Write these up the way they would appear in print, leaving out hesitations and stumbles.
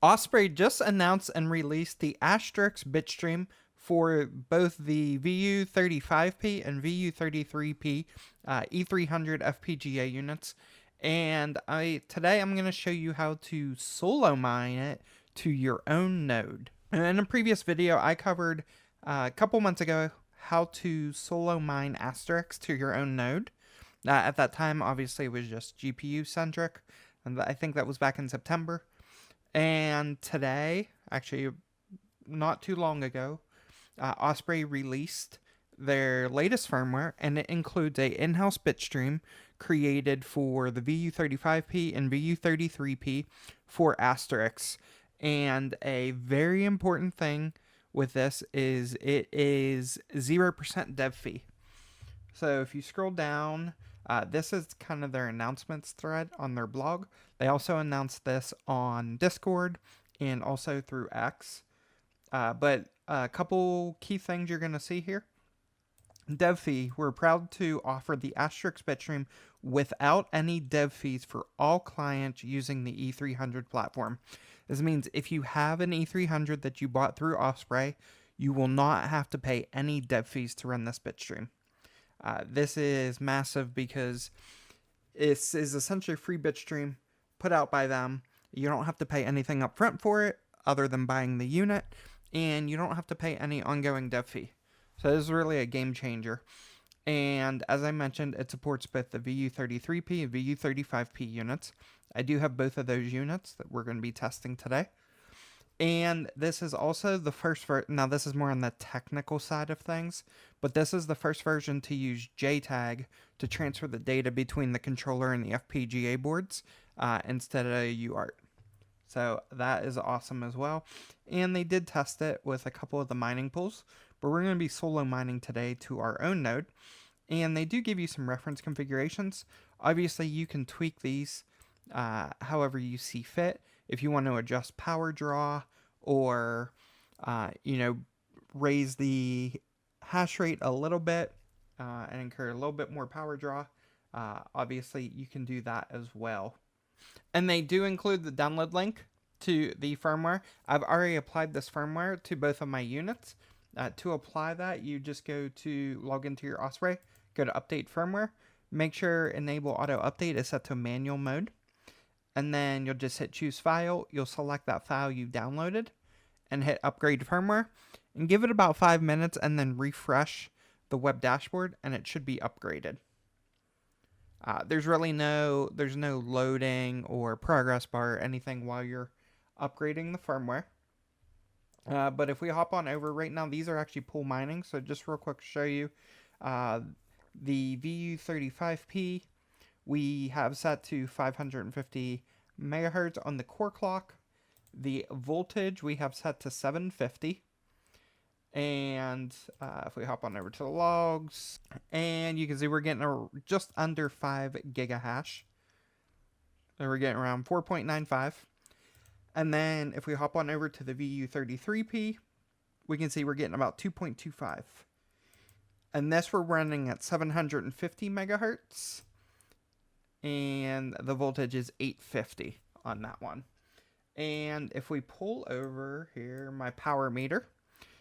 Osprey just announced and released the Astrix bitstream for both the VU35P and VU33P E300 FPGA units. And today I'm going to show you how to solo mine it to your own node. And in a previous video, I covered a couple months ago how to solo mine Astrix to your own node. At that time, obviously, it was just GPU centric, and I think that was back in September. And today, actually not too long ago, Osprey released their latest firmware, and it includes a in-house bitstream created for the VU35P and VU33P for Astrix. And a very important thing with this is it is 0% dev fee. So if you scroll down, this is kind of their announcements thread on their blog. They also announced this on Discord and also through X. But a couple key things you're going to see here. Dev fee. We're proud to offer the Astrix bitstream without any dev fees for all clients using the E300 platform. This means if you have an E300 that you bought through Osprey, you will not have to pay any dev fees to run this bitstream. This is massive because this is essentially a free bitstream put out by them. You don't have to pay anything up front for it other than buying the unit, and you don't have to pay any ongoing dev fee. So this is really a game changer. And as I mentioned, it supports both the VU33P and VU35P units. I do have both of those units that we're going to be testing today. And this is also the first version. Now, this is more on the technical side of things, but this is the first version to use JTAG to transfer the data between the controller and the FPGA boards instead of UART. So that is awesome as well. And they did test it with a couple of the mining pools, but we're going to be solo mining today to our own node. And they do give you some reference configurations. Obviously, you can tweak these however you see fit. If you want to adjust power draw or, raise the hash rate a little bit and incur a little bit more power draw, obviously you can do that as well. And they do include the download link to the firmware. I've already applied this firmware to both of my units. To apply that, you just log into your Osprey, go to update firmware, make sure enable auto update is set to manual mode. And then you'll just hit choose file. You'll select that file you downloaded and hit upgrade firmware and give it about 5 minutes and then refresh the web dashboard and it should be upgraded. There's no loading or progress bar or anything while you're upgrading the firmware. But if we hop on over right now, these are actually pool mining. So just real quick to show you the VU35P. We have set to 550 megahertz on the core clock. The voltage we have set to 750. And if we hop on over to the logs, and you can see we're getting just under 5 gigahash. So we're getting around 4.95. And then if we hop on over to the VU33P, we can see we're getting about 2.25. And this we're running at 750 megahertz. And the voltage is 850 on that one. And if we pull over here, my power meter.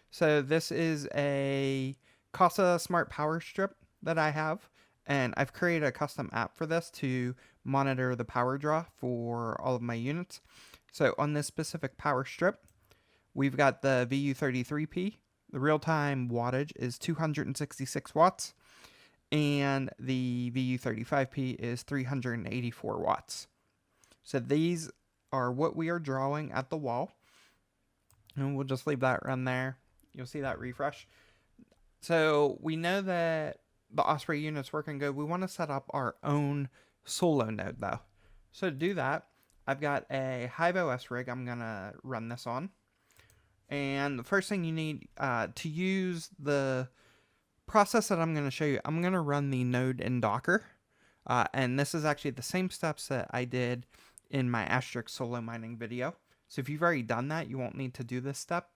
So this is a Casa Smart Power Strip that I have. And I've created a custom app for this to monitor the power draw for all of my units. So on this specific power strip, we've got the VU33P. The real-time wattage is 266 watts. And the VU35P is 384 watts. So these are what we are drawing at the wall. And we'll just leave that run there. You'll see that refresh. So we know that the Osprey unit's working good. We want to set up our own solo node though. So to do that, I've got a Hive OS rig I'm going to run this on. And the first thing you need to use the process that I'm going to show you, I'm going to run the node in Docker. And this is actually the same steps that I did in my Astrix solo mining video. So if you've already done that, you won't need to do this step.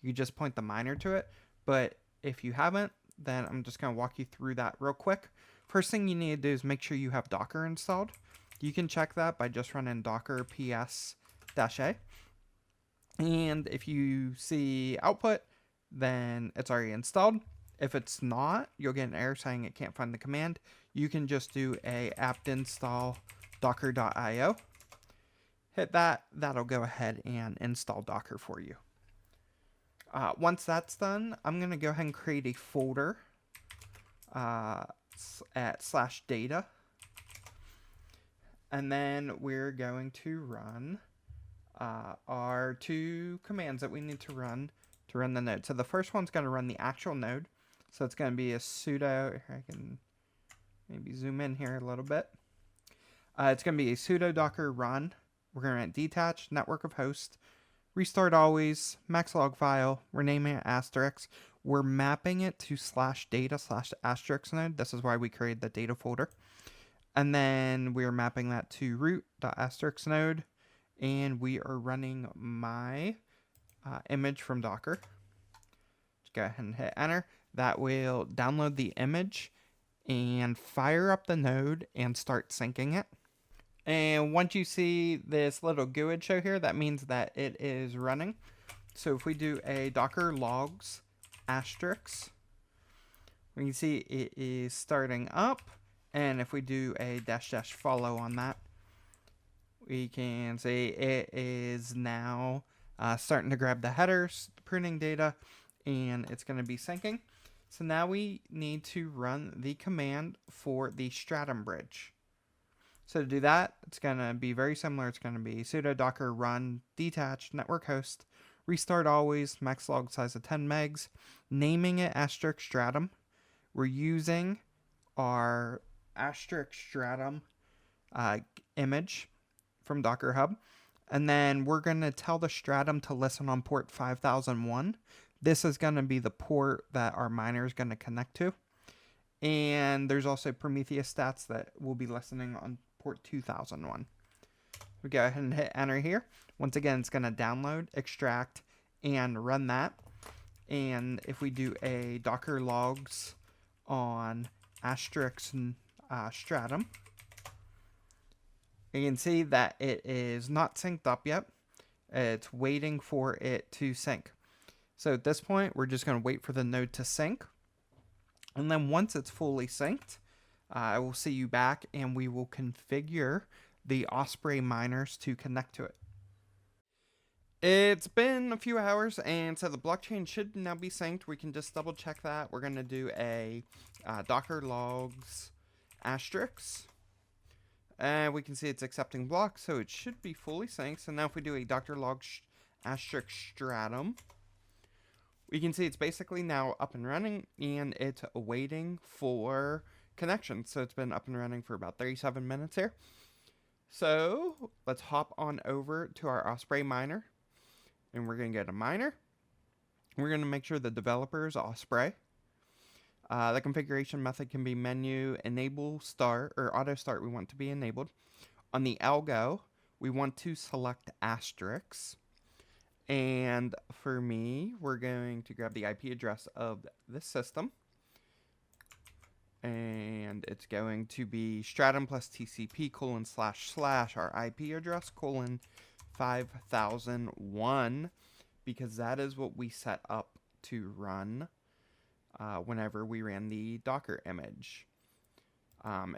You just point the miner to it. But if you haven't, then I'm just going to walk you through that real quick. First thing you need to do is make sure you have Docker installed. You can check that by just running docker ps-a. And if you see output, then it's already installed. If it's not, you'll get an error saying it can't find the command. You can just do a apt install docker.io. Hit that, that'll go ahead and install Docker for you. Once that's done, I'm going to go ahead and create a folder at /data. And then we're going to run our two commands that we need to run the node. So the first one's going to run the actual node. So it's going to be a sudo, I can maybe zoom in here a little bit. It's going to be a sudo docker run. We're going to run detach, network of host, restart always, max log file. We're naming it astrix. We're mapping it to /data/astrix-node. This is why we created the data folder. And then we're mapping that to root.astrix-node. And we are running my image from Docker. Just go ahead and hit enter. That will download the image and fire up the node and start syncing it. And once you see this little GUID show here, that means that it is running. So if we do a docker logs astrix, we can see it is starting up. And if we do a -- follow on that, we can see it is now starting to grab the headers, the pruning data, and it's going to be syncing. So now we need to run the command for the stratum bridge. So to do that, it's going to be very similar. It's going to be sudo docker run detach network host, restart always, max log size of 10 megs, naming it astrixstratum. We're using our astrixstratum image from Docker Hub. And then we're going to tell the stratum to listen on port 5001. This is going to be the port that our miner is going to connect to. And there's also Prometheus stats that will be listening on port 2001. We go ahead and hit enter here. Once again, it's going to download, extract, and run that. And if we do a docker logs on astrixstratum, you can see that it is not synced up yet. It's waiting for it to sync. So at this point, we're just going to wait for the node to sync. And then once it's fully synced, I will see you back and we will configure the Osprey miners to connect to it. It's been a few hours, and so the blockchain should now be synced. We can just double check that. We're going to do a docker logs astrix. And we can see it's accepting blocks, so it should be fully synced. So now if we do a docker logs astrixstratum, we can see it's basically now up and running, and it's waiting for connection. So it's been up and running for about 37 minutes here. So let's hop on over to our Osprey miner, and we're going to get a miner. We're going to make sure the developer is Osprey. The configuration method can be menu, enable start, or auto start we want to be enabled. On the algo, we want to select astrix. And for me, we're going to grab the IP address of this system. And it's going to be stratum plus TCP : / our IP address : 5001, because that is what we set up to run whenever we ran the Docker image.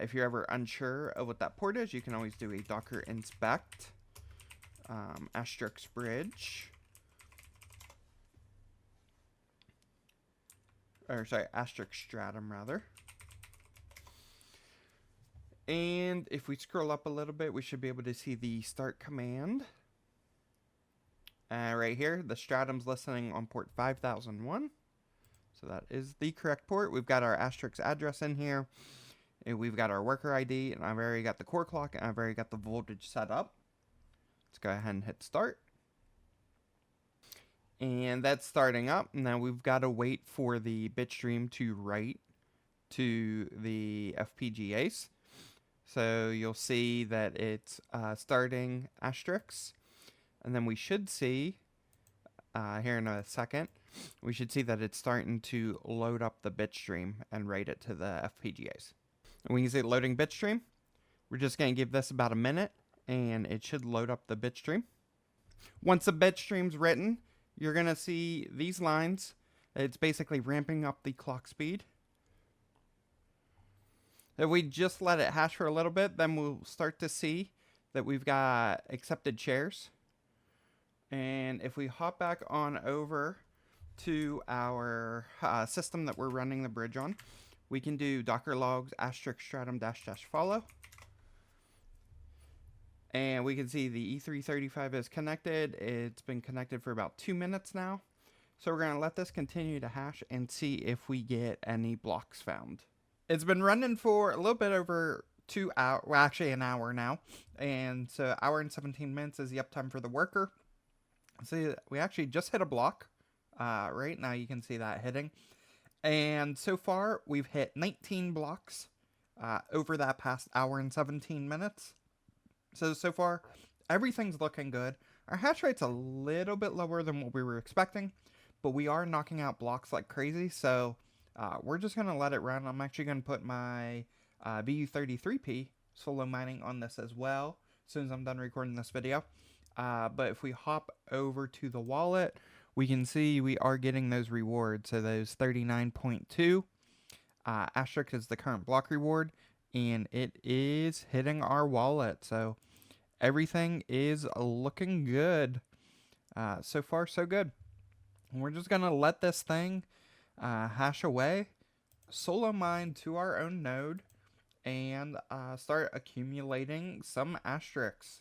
If you're ever unsure of what that port is, you can always do a docker inspect astrix bridge. Astrixstratum rather. And if we scroll up a little bit, we should be able to see the start command. Right here, the stratum's listening on port 5001. So that is the correct port. We've got our astrix address in here. And we've got our worker ID, and I've already got the core clock, and I've already got the voltage set up. Let's go ahead and hit start. And that's starting up. Now we've got to wait for the bitstream to write to the FPGAs. So you'll see that it's starting astrix. And then we should see, here in a second, we should see that it's starting to load up the bitstream and write it to the FPGAs. And we can see loading bitstream. We're just going to give this about a minute, and it should load up the bitstream. Once the bit stream's written, you're going to see these lines. It's basically ramping up the clock speed. If we just let it hash for a little bit, then we'll start to see that we've got accepted shares. And if we hop back on over to our system that we're running the bridge on, we can do docker logs astrixstratum -- follow. And we can see the E335 is connected. It's been connected for about 2 minutes now. So we're going to let this continue to hash and see if we get any blocks found. It's been running for a little bit over 2 hours, well, actually an hour now. And so hour and 17 minutes is the uptime for the worker. So we actually just hit a block. Right now you can see that hitting. And so far we've hit 19 blocks over that past hour and 17 minutes. So far, everything's looking good. Our hash rate's a little bit lower than what we were expecting, but we are knocking out blocks like crazy, so we're just going to let it run. I'm actually going to put my BU33P solo mining on this as well as soon as I'm done recording this video. But if we hop over to the wallet, we can see we are getting those rewards. So those 39.2 Astrix is the current block reward, and it is hitting our wallet. So everything is looking good. So far, so good. And we're just going to let this thing hash away, solo mine to our own node, and start accumulating some Astrix.